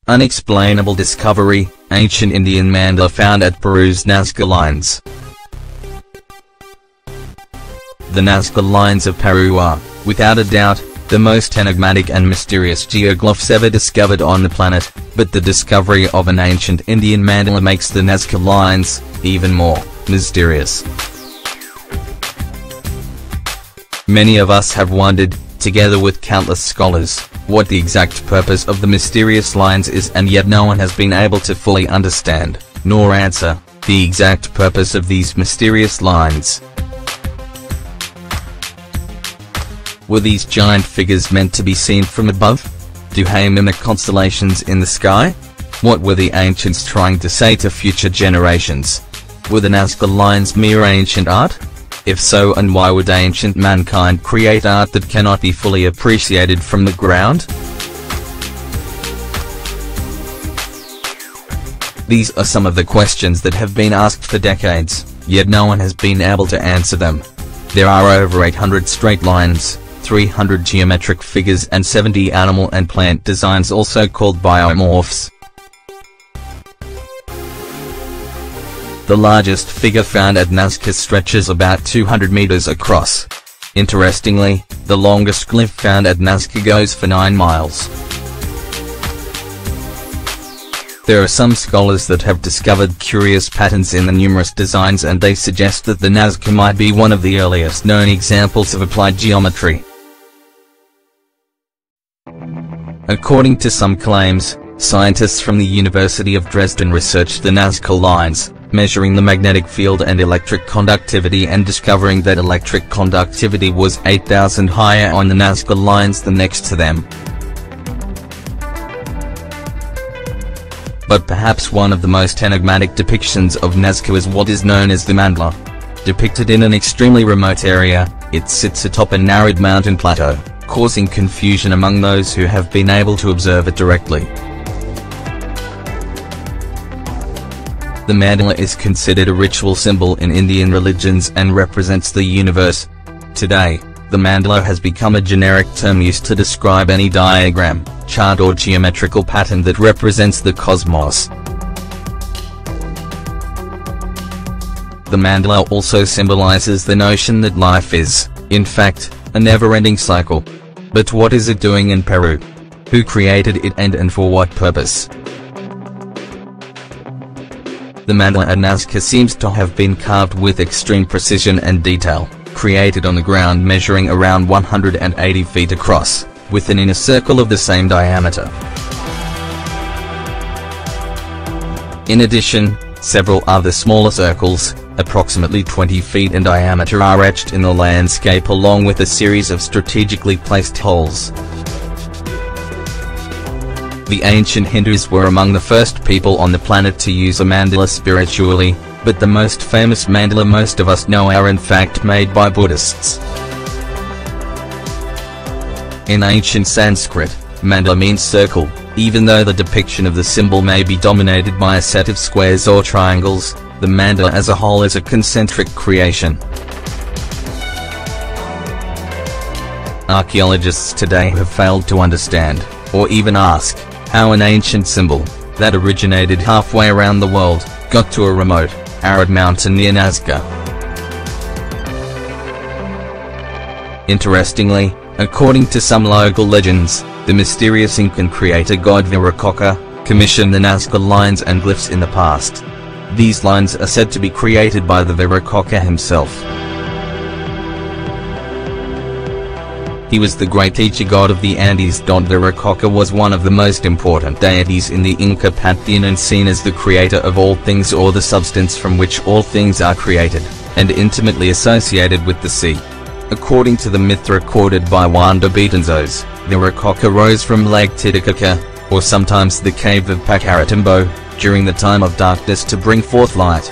Unexplainable discovery, ancient Indian mandala found at Peru's Nazca lines. The Nazca lines of Peru are, without a doubt, the most enigmatic and mysterious geoglyphs ever discovered on the planet, but the discovery of an ancient Indian mandala makes the Nazca lines even more mysterious. Many of us have wondered, together with countless scholars, what the exact purpose of the mysterious lines is, and yet no one has been able to fully understand, nor answer, the exact purpose of these mysterious lines. Were these giant figures meant to be seen from above? Do they mimic constellations in the sky? What were the ancients trying to say to future generations? Were the Nazca lines mere ancient art? If so, and why would ancient mankind create art that cannot be fully appreciated from the ground? These are some of the questions that have been asked for decades, yet no one has been able to answer them. There are over 800 straight lines, 300 geometric figures and 70 animal and plant designs, also called biomorphs. The largest figure found at Nazca stretches about 200 meters across. Interestingly, the longest glyph found at Nazca goes for 9 miles. There are some scholars that have discovered curious patterns in the numerous designs, and they suggest that the Nazca might be one of the earliest known examples of applied geometry. According to some claims, scientists from the University of Dresden researched the Nazca lines, measuring the magnetic field and electric conductivity, and discovering that electric conductivity was 8,000 higher on the Nazca lines than next to them. But perhaps one of the most enigmatic depictions of Nazca is what is known as the mandala. Depicted in an extremely remote area, it sits atop a narrowed mountain plateau, causing confusion among those who have been able to observe it directly. The mandala is considered a ritual symbol in Indian religions and represents the universe. Today, the mandala has become a generic term used to describe any diagram, chart or geometrical pattern that represents the cosmos. The mandala also symbolizes the notion that life is, in fact, a never-ending cycle. But what is it doing in Peru? Who created it and for what purpose? The mandala at Nazca seems to have been carved with extreme precision and detail, created on the ground measuring around 180 feet across, with an inner circle of the same diameter. In addition, several other smaller circles, approximately 20 feet in diameter, are etched in the landscape along with a series of strategically placed holes. The ancient Hindus were among the first people on the planet to use a mandala spiritually, but the most famous mandala most of us know are in fact made by Buddhists. In ancient Sanskrit, mandala means circle. Even though the depiction of the symbol may be dominated by a set of squares or triangles, the mandala as a whole is a concentric creation. Archaeologists today have failed to understand, or even ask, how an ancient symbol, that originated halfway around the world, got to a remote, arid mountain near Nazca. Interestingly, according to some local legends, the mysterious Incan creator god Viracocha commissioned the Nazca lines and glyphs in the past. These lines are said to be created by the Viracocha himself. He was the great teacher god of the Andes. Viracocha was one of the most important deities in the Inca pantheon and seen as the creator of all things, or the substance from which all things are created, and intimately associated with the sea. According to the myth recorded by Juan de Betanzos, Viracocha rose from Lake Titicaca, or sometimes the cave of Pacaratimbo, during the time of darkness to bring forth light.